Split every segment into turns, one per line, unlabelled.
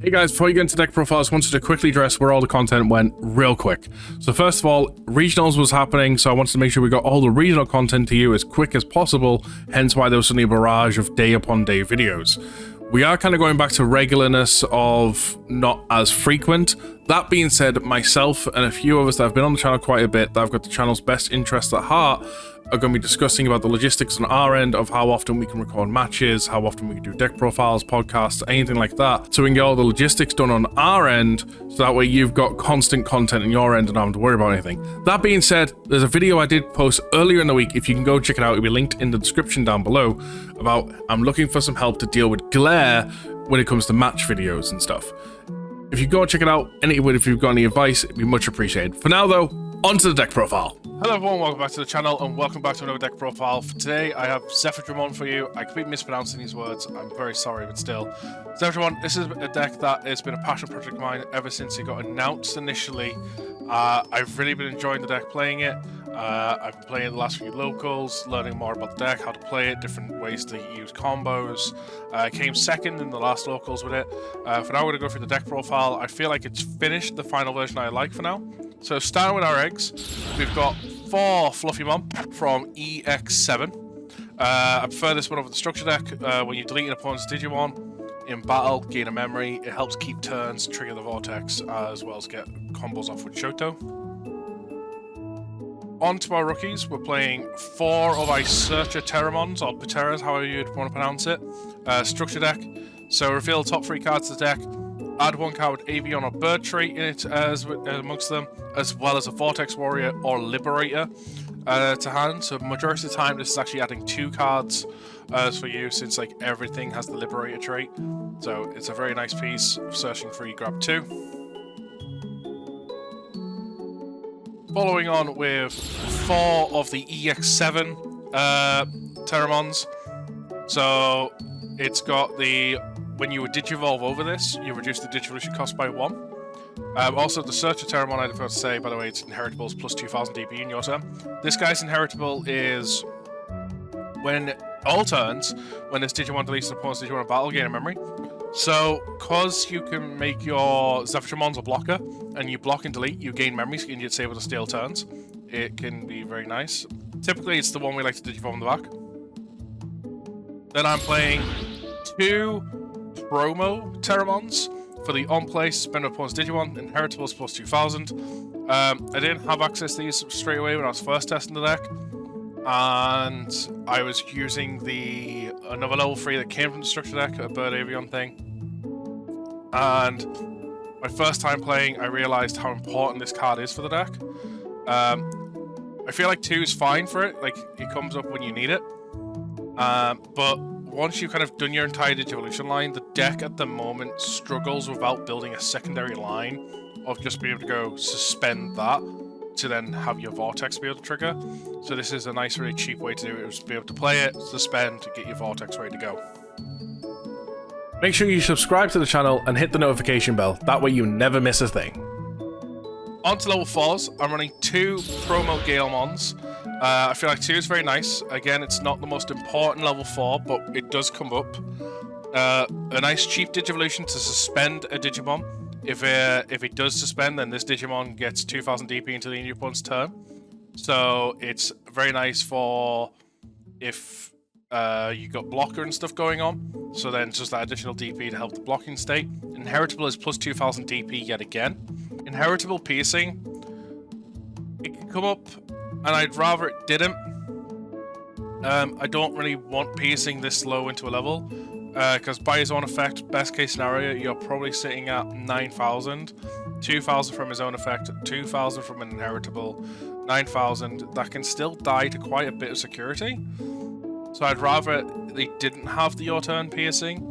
Hey guys, before you get into deck profiles, I wanted to quickly address where all the content went real quick. So first of all, regionals was happening, so I wanted to make sure we got all the regional content to you as quick as possible, hence why there was suddenly a barrage of day upon day videos. We are kind of going back to regularness of not as frequent. That being said, myself and a few of us that have been on the channel quite a bit, that have got the channel's best interests at heart, are going to be discussing about the logistics on our end of how often we can record matches, how often we can do deck profiles, podcasts, anything like that, so we can get all the logistics done on our end, so that way you've got constant content on your end and not having to worry about anything. That being said, there's a video I did post earlier in the week. If you can go check it out, it'll be linked in the description down below, about I'm looking for some help to deal with glare when it comes to match videos and stuff. If you go check it out, and if you've got any advice, it'd be much appreciated. For now though, onto the deck profile. Hello everyone, welcome back to the channel and welcome back to another deck profile. For today I have Zephagamon for you. I could be mispronouncing these words, I'm very sorry, but still. Zephagamon, this is a deck that has been a passion project of mine ever since it got announced initially. I've really been enjoying the deck, playing it. I've been playing the last few locals, learning more about the deck, how to play it, different ways to use combos. I came second in the last locals with it. For now we're going to go through the deck profile. I feel like it's finished the final version I like for now. So starting with our eggs, we've got 4 Fluffymon from EX7. I prefer this one over the structure deck. When you delete an opponent's Digimon in battle, gain a memory. It helps keep turns, trigger the Vortex, as well as get combos off with Shoto. On to our rookies, we're playing 4 of Icertia-Terramons, or Pateras, however you'd want to pronounce it. Structure deck. So reveal the top 3 cards of the deck. Add 1 card with Avion or Bird trait in it amongst them, as well as a Vortex Warrior or Liberator to hand. So majority of the time, this is actually adding 2 cards for you, since like everything has the Liberator trait. So it's a very nice piece. Searching for you, grab 2. Following on with 4 of the EX7 Terramons. So it's got the, when you would Digivolve over this, you reduce the Digivolution cost by 1. Also, the Searcher Terramon, I forgot to say, by the way, it's inheritable is plus 2000 DP in your turn. This guy's inheritable is when all turns, when this Digimon deletes an opponent's Digimon in battle, gain a memory. So, cause you can make your Zephagamons a blocker, and you block and delete, you gain memories, and you disable the steal turns. It can be very nice. Typically, it's the one we like to Digivolve in the back. Then I'm playing 2 Promo Terramons for the on-play, suspend opponent's Digimon, inheritables plus 2000. I didn't have access to these straight away when I was first testing the deck, and I was using another level 3 that came from the structure deck, a Bird Avion thing. And my first time playing, I realized how important this card is for the deck. I feel like 2 is fine for it, like it comes up when you need it. But once you've kind of done your entire Digivolution line, the deck at the moment struggles without building a secondary line of just being able to go suspend that to then have your Vortex be able to trigger. So this is a nice, really cheap way to do it, is to be able to play it, suspend, to get your Vortex ready to go. Make sure you subscribe to the channel and hit the notification bell, that way you never miss a thing. On to level 4s, I'm running 2 Promo Galemons. I feel like 2 is very nice. Again, it's not the most important level 4, but it does come up. A nice cheap Digivolution to suspend a Digimon. If it does suspend, then this Digimon gets 2000 DP into the new opponent's turn. So it's very nice for if you got blocker and stuff going on. So then just that additional DP to help the blocking state. Inheritable is plus 2000 DP yet again. Inheritable Piercing, it can come up, and I'd rather it didn't. I don't really want Piercing this low into a level, because by his own effect, best case scenario, you're probably sitting at 9,000. 2,000 from his own effect, 2,000 from an inheritable, 9,000. That can still die to quite a bit of security. So I'd rather they didn't have the your-turn Piercing.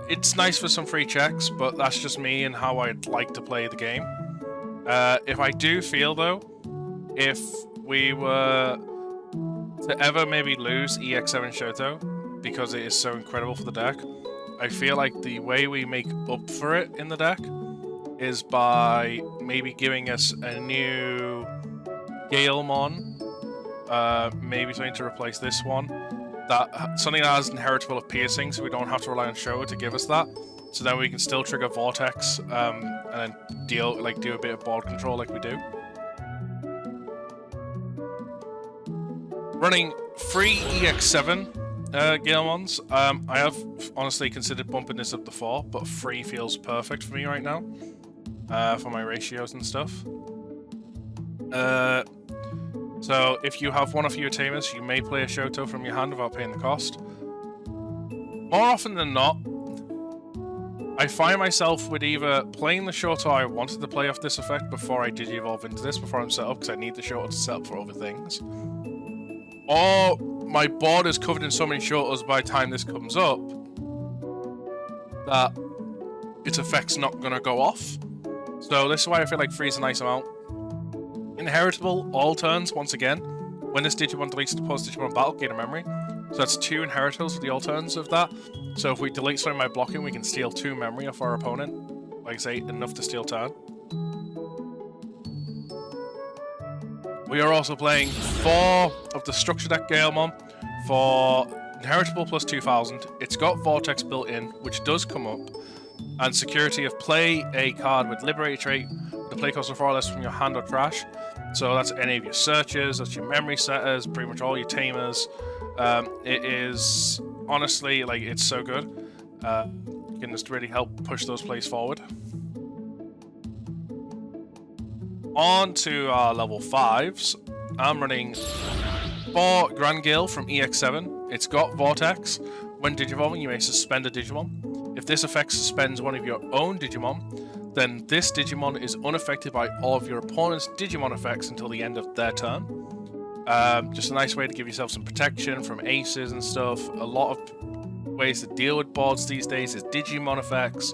It's nice for some free checks, but that's just me and how I'd like to play the game. If I do feel, though, if we were to ever maybe lose EX7 Shoto, because it is so incredible for the deck, I feel like the way we make up for it in the deck is by maybe giving us a new Galemon, maybe something to replace this one. Something that has inheritable of piercing, so we don't have to rely on Shoto to give us that. so then we can still trigger Vortex and then do a bit of board control like we do. Running 3 EX7 Galemons. I have honestly considered bumping this up to 4, but 3 feels perfect for me right now for my ratios and stuff. So if you have one of your Tamers, you may play a Shoto from your hand without paying the cost. More often than not, I find myself with either playing the Shoto I wanted to play off this effect before I Digivolve into this, before I'm set up, because I need the Shoto to set up for other things. Or my board is covered in so many Shotos by the time this comes up that its effect's not going to go off. So this is why I feel like 3 is a nice amount. Inheritable, all turns, once again. When this Digimon deletes the post-Digimon battle, gain a memory. So that's 2 inheritables for the all turns of that. So if we delete something by blocking, we can steal 2 memory off our opponent. Like I say, enough to steal turn. We are also playing 4 of the Structure Deck Galemon for Inheritable plus 2000. It's got Vortex built in, which does come up. And security of play a card with Liberator trait with the play cost of 4 or less from your hand or trash. So that's any of your searches, that's your memory setters, pretty much all your Tamers. It is honestly, like, it's so good. You can just really help push those plays forward. On to our level 5s. I'm running 4 Grand Gale from EX7. It's got Vortex. When Digivolving, you may suspend a Digimon. If this effect suspends one of your own Digimon, then this Digimon is unaffected by all of your opponent's Digimon effects until the end of their turn. Just a nice way to give yourself some protection from aces and stuff. A lot of ways to deal with boards these days is Digimon effects.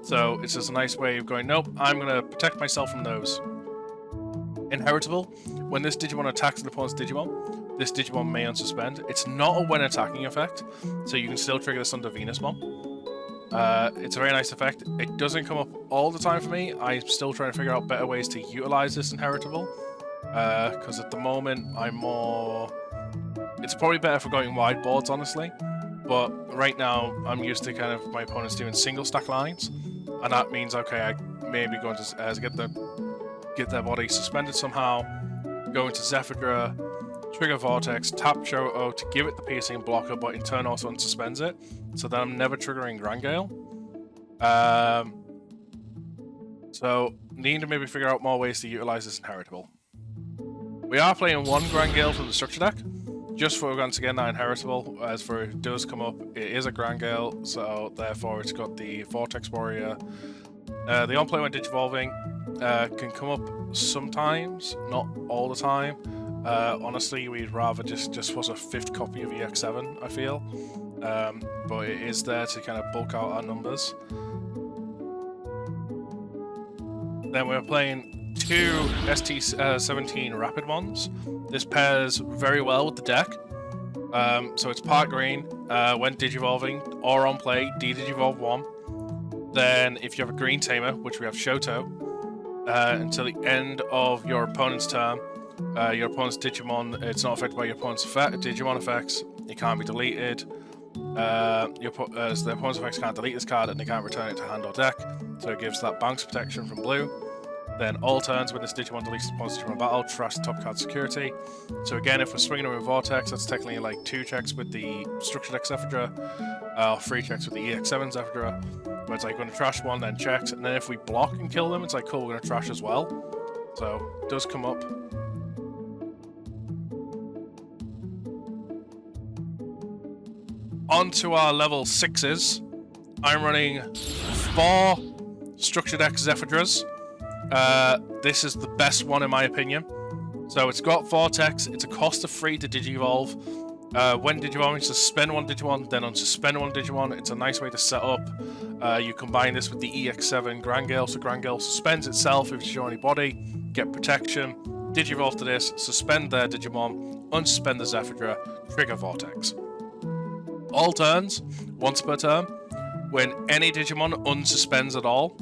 So it's just a nice way of going, nope, I'm going to protect myself from those. Inheritable. When this Digimon attacks an opponent's Digimon, this Digimon may unsuspend. It's not a when attacking effect, so you can still trigger this under Venusmon. It's a very nice effect. It doesn't come up all the time for me. I'm still trying to figure out better ways to utilize this Inheritable. Because at the moment, I'm more... It's probably better for going wide boards, honestly. But right now, I'm used to kind of my opponents doing single stack lines. And that means, okay, I may be going to get their body suspended somehow, go into Zephagamon, trigger Vortex, tap Shoto to give it the piercing blocker, but in turn also unsuspends it, so that I'm never triggering Grand Gale. So, need to maybe figure out more ways to utilize this Inheritable. We are playing 1 Grand Gale from the Structure Deck, just for once again that Inheritable, as for it does come up, it is a Grand Gale, so therefore it's got the Vortex Warrior. The on-play when Digivolving can come up sometimes, not all the time. Honestly, we'd rather just was a 5th copy of EX7, I feel. But it is there to kind of bulk out our numbers. Then we're playing 2 ST17 Rapid ones. This pairs very well with the deck. So it's part green, when Digivolving, or on play, D-Digivolve 1. Then, if you have a green Tamer, which we have Shoto, until the end of your opponent's turn, your opponent's Digimon, it's not affected by your opponent's Digimon effects, it can't be deleted. The opponent's effects can't delete this card and they can't return it to hand or deck, so it gives that bounce protection from blue. Then all turns when this Digimon deletes the opponent's Digimon battle, trash top card security. So again, if we're swinging with Vortex, that's technically like 2 checks with the Structure Deck Zephagamon, 3 checks with the EX7 Zephagamon. Where it's like, we're going to trash 1, then checks, and then if we block and kill them, it's like, cool, we're going to trash as well. So, it does come up. On to our level 6s. I'm running 4 Structure Deck Zephagras. This is the best one in my opinion. So it's got Vortex, it's a cost of 3 to Digivolve. When Digivolving, suspend 1 Digimon, then unsuspend 1 Digimon. It's a nice way to set up. You combine this with the EX7 Grand Gale, so Grand Gale suspends itself if it's your only body, get protection, Digivolve to this, suspend their Digimon, unsuspend the Zephagamon, trigger Vortex. All turns, once per turn, when any Digimon unsuspends at all,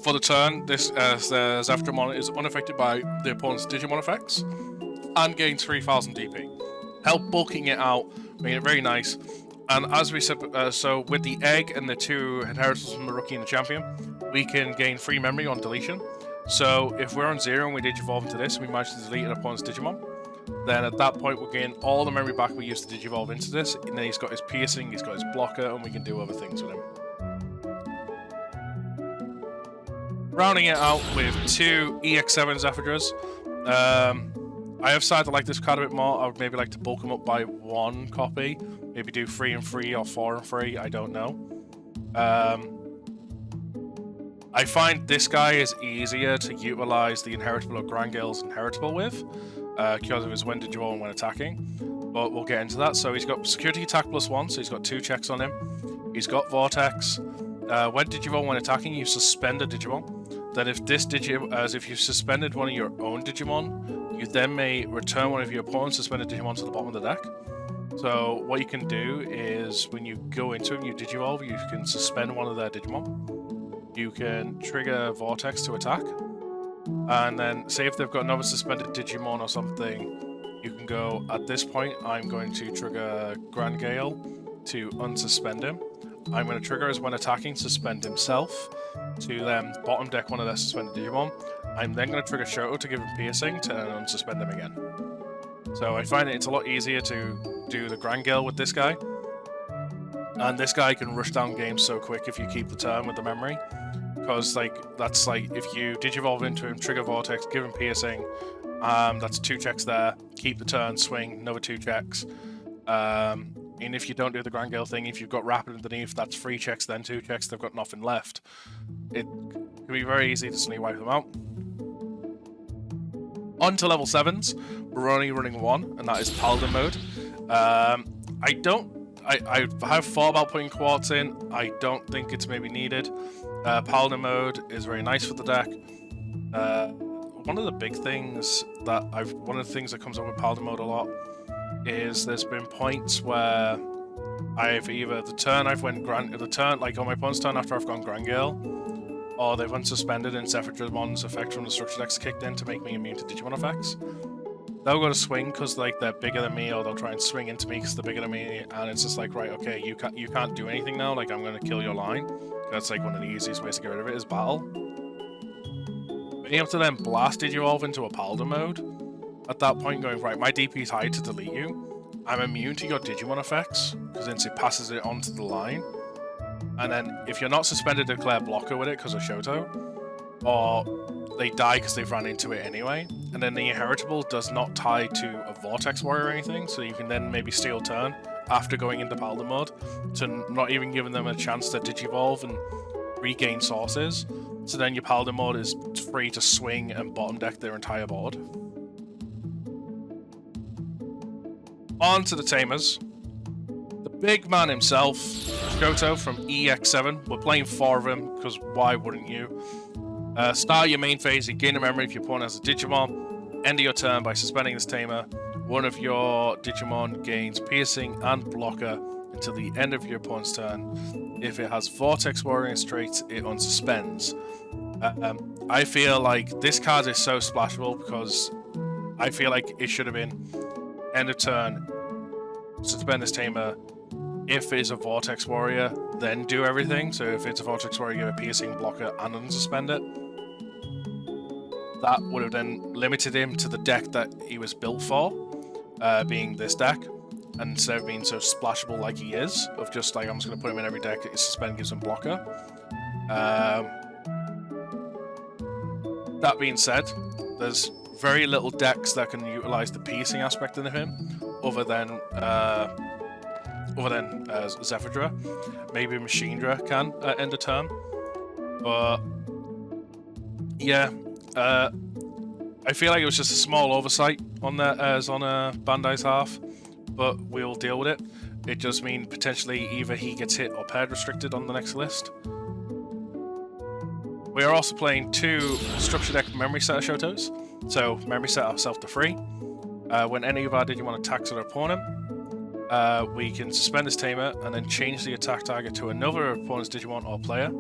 for the turn, this Zephagamon is unaffected by the opponent's Digimon effects, and gains 3000 DP. Help bulking it out, making it very nice. And as we said, so with the egg and the 2 inheritors from the rookie and the champion, we can gain free memory on deletion. So if we're on 0 and we digivolve into this, and we manage to delete an opponent's Digimon, then at that point we'll gain all the memory back we used to digivolve into this, and then he's got his piercing, he's got his blocker, and we can do other things with him. Rounding it out with 2 EX7 Zephagras. I have decided to like this card a bit more. I would maybe like to bulk them up by 1 copy. Maybe do 3 and 3 or 4 and 3, I don't know. I find this guy is easier to utilize the inheritable or Grangale's inheritable with, because of his when Digimon when attacking. But we'll get into that. So he's got security attack +1, so he's got 2 checks on him. He's got Vortex. When Digimon when attacking, you suspend a Digimon. Then if this if you've suspended one of your own Digimon, you then may return one of your opponent's suspended Digimon to the bottom of the deck. So what you can do is, when you go into him, you Digivolve, you can suspend one of their Digimon. You can trigger Vortex to attack. And then, say if they've got another suspended Digimon or something, you can go, at this point, I'm going to trigger Grangale to unsuspend him. I'm going to trigger as when attacking, suspend himself, to then bottom deck one of their suspended Digimon. I'm then going to trigger Shoto to give him piercing to unsuspend him again. So I find it's a lot easier to do the Grangale with this guy. And this guy can rush down games so quick if you keep the turn with the memory. Because that's if you Digivolve into him, trigger Vortex, give him piercing, that's 2 checks there, keep the turn, swing, another 2 checks. And if you don't do the Grangale thing, if you've got Rapid underneath, that's 3 checks, then 2 checks, they've got nothing left. It can be very easy to suddenly wipe them out. On to level 7s, we're only running 1, and that is Paladin mode. I have thought about putting Quartz in. I don't think it's maybe needed. Paladin mode is very nice for the deck. One of the big things one of the things that comes up with Paladin mode a lot is there's been points where I've either on my opponent's turn after I've gone Grangale, or they've unsuspended and Zephagamon's effect from the structure deck's kicked in to make me immune to Digimon effects. They'll go to swing because they're bigger than me, or they'll try and swing into me because they're bigger than me, and it's just like, right, okay, you can't do anything now. Like, I'm gonna kill your line. That's like one of the easiest ways to get rid of it is battle. Being able to then blast Digivolve into a Paladin mode, at that point going, right, my DP is high to delete you. I'm immune to your Digimon effects because then it passes it onto the line. And then if you're not suspended, declare blocker with it because of Shoto, or they die because they've ran into it anyway. And then the inheritable does not tie to a Vortex Warrior or anything, so you can then maybe steal turn after going into Paladin mode, to not even giving them a chance to Digivolve and regain sources. So then your Paladin mode is free to swing and bottom deck their entire board. On to the Tamers. The big man himself, Shoto from EX7. We're playing 4 of him, because why wouldn't you? Start your main phase, you gain a memory if your opponent has a Digimon. End of your turn by suspending this Tamer. One of your Digimon gains piercing and blocker until the end of your opponent's turn. If it has Vortex Warrior traits, it unsuspends. I feel like this card is so splashable because I feel like it should have been end of turn, suspend this Tamer. If it's a Vortex Warrior, then do everything. So if it's a Vortex Warrior, give a piercing, blocker, and unsuspend it. That would have then limited him to the deck that he was built for, being this deck. And instead of being so splashable like he is, of just like, I'm just going to put him in every deck, suspend gives him blocker. That being said, there's very little decks that can utilize the piercing aspect of him, other than Zephadra. Maybe Machinedra can end a turn, but yeah, I feel like it was just a small oversight on Bandai's half, but we'll deal with it. It just means potentially either he gets hit or paired restricted on the next list. We are also playing 2 structure deck memory set Shotos. So memory set ourselves to 3. When any of our Digimon attacks our opponent, we can suspend this Tamer and then change the attack target to another opponent's Digimon or player.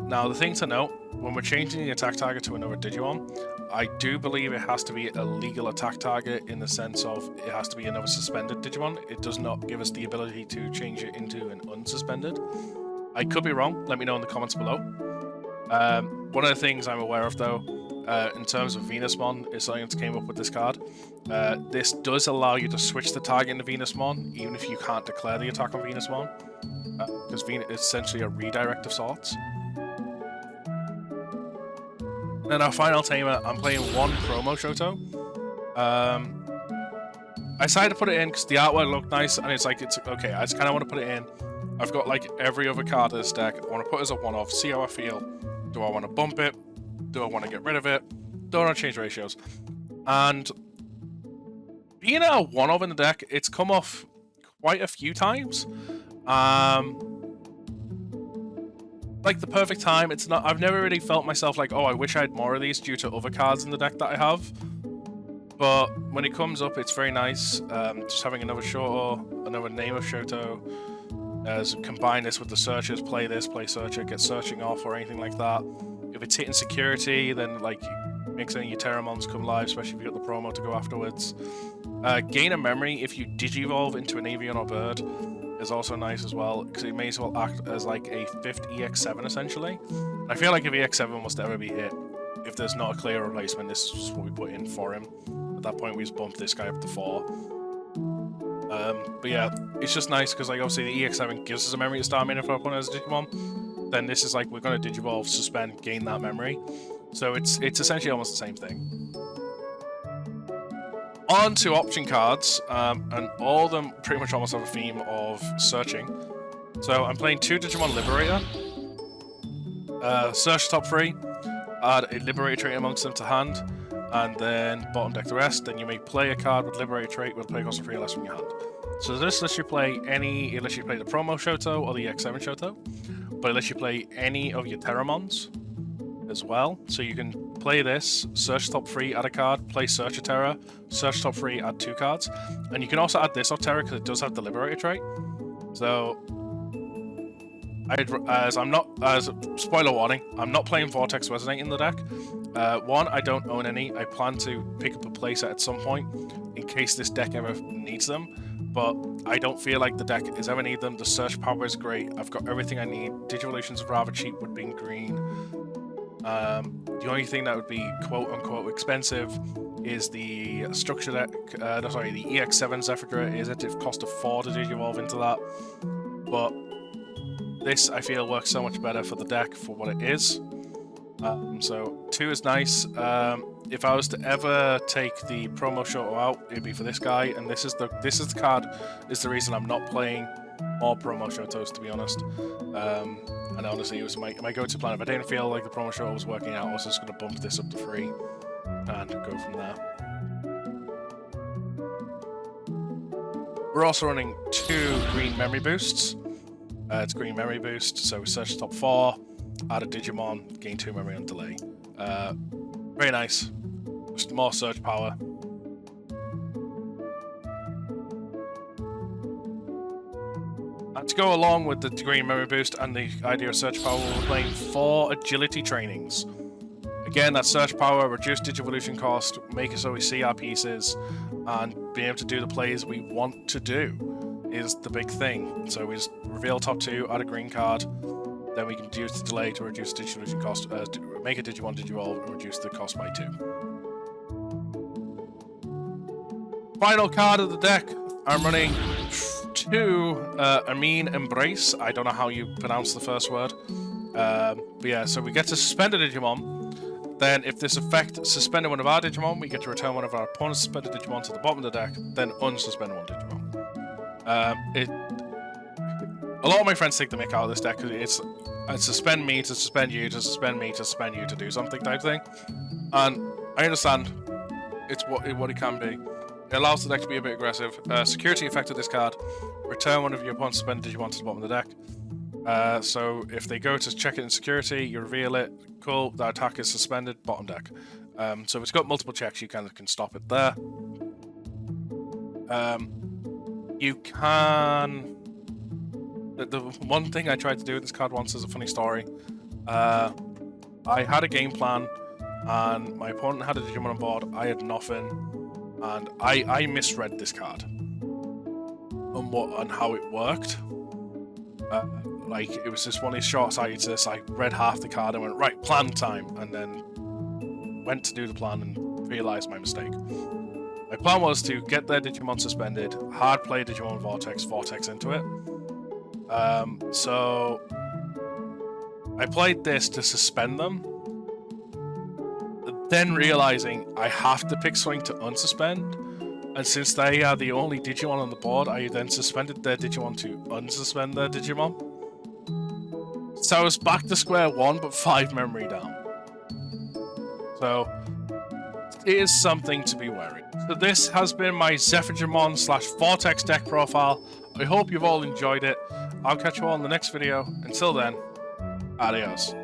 Now the thing to note, when we're changing the attack target to another Digimon, I do believe it has to be a legal attack target in the sense of it has to be another suspended Digimon. It does not give us the ability to change it into an unsuspended. I could be wrong. Let me know in the comments below. One of the things I'm aware of, though, in terms of Venusmon, is something that came up with this card. This does allow you to switch the target into Venusmon, even if you can't declare the attack on Venusmon, because Venus is essentially a redirect of sorts. Then our final tamer, I'm playing one promo Shoto. I decided to put it in because the artwork looked nice, and it's okay. I just kind of want to put it in. I've got like every other card in this deck. I want to put it as a one-off, see how I feel. Do I want to bump it? Do I want to get rid of it? Don't want to change ratios. And being a one-off in the deck, it's come off quite a few times. Like the perfect time. It's not. I've never really felt myself like, oh, I wish I had more of these due to other cards in the deck that I have. But when it comes up, it's very nice. Just having another Shoto, another name of Shoto. Combine this with the searchers, play this, play searcher, get searching off or anything like that. If it's hitting security, then like makes any of your Terramons come live, especially if you got the promo to go afterwards. Gain a memory if you digivolve into an avian or bird is also nice as well, because it may as well act as like a 5th EX7 essentially. I feel like if EX7 was to ever be hit, if there's not a clear replacement, this is what we put in for him. At that point, we just bumped this guy up to 4. But yeah, it's just nice because like obviously the EX7 gives us a memory to start main if our opponent has a Digimon. Then this is like we're going to Digivolve, suspend, gain that memory. So it's essentially almost the same thing. On to option cards, and all of them pretty much almost have a theme of searching. So I'm playing 2 Digimon Liberator. Search top 3, add a Liberator trait amongst them to hand, and then bottom deck the rest. Then you may play a card with Liberator trait with a play cost of 3 or less from your hand. So this lets you play any, it lets you play the promo Shoto or the EX7 Shoto, but it lets you play any of your Terramons as well. So you can play this, search top 3, add a card, play Search a Terra, search top 3, add 2 cards. And you can also add this off Terra because it does have the Liberator trait. So, spoiler warning, I'm not playing Vortex Resonate in the deck. One, I don't own any. I plan to pick up a playset at some point in case this deck ever needs them. But I don't feel like the deck is ever need them. The search power is great. I've got everything I need. Digivolutions are rather cheap with being green. The only thing that would be quote-unquote expensive is the structure deck, the EX7 Zephagamon is it cost of 4 to digivolve into that. But this, I feel, works so much better for the deck for what it is. So 2 is nice. If I was to ever take the promo Shoto out, it'd be for this guy, and this is the card is the reason I'm not playing more promo Shotos, to be honest. And honestly, it was my go-to plan. If I didn't feel like the promo Shoto was working out, I was just going to bump this up to 3 and go from there. We're also running 2 green memory boosts. It's green memory boost, so we search top 4, add a Digimon, gain 2 memory on delay. Very nice. Just more search power. And to go along with the green memory boost and the idea of search power, we're playing 4 agility trainings. Again, that search power, reduce digivolution cost, make it so we see our pieces, and be able to do the plays we want to do is the big thing. So we just reveal top 2, add a green card, then we can use the delay to reduce digivolution cost, to make a Digimon Digivolve and reduce the cost by 2. Final card of the deck, I'm running 2 Amin Embrace. I don't know how you pronounce the first word. But yeah, so we get to suspend a Digimon. Then if this effect suspended one of our Digimon, we get to return one of our opponent's suspended Digimon to the bottom of the deck, then unsuspend one Digimon. A lot of my friends take the mick out of this deck because it's suspend me to suspend you to suspend me to suspend you to do something type thing. And I understand it's what it can be. It allows the deck to be a bit aggressive. Security effect of this card, return one of your opponent's suspended Digimon to the bottom of the deck. So if they go to check it in security, you reveal it, cool, that attack is suspended, bottom deck. So if it's got multiple checks, you kind of can stop it there. You can... The one thing I tried to do with this card once is a funny story. I had a game plan and my opponent had a Digimon on board, I had nothing, and I misread this card on how it worked. Like, it was just one of these short-sightedness. I read half the card and went, right, plan time, and then went to do the plan and realized my mistake. My plan was to get their Digimon suspended, hard play Digimon Vortex into it. So I played this to suspend them, then realizing I have to pick something to unsuspend, and since they are the only Digimon on the board, I then suspended their Digimon to unsuspend their Digimon. So I was back to square one, but 5 memory down. So it is something to be wary. So this has been my Zephagamon / Vortex deck profile. I hope you've all enjoyed it. I'll catch you all in the next video. Until then, adios.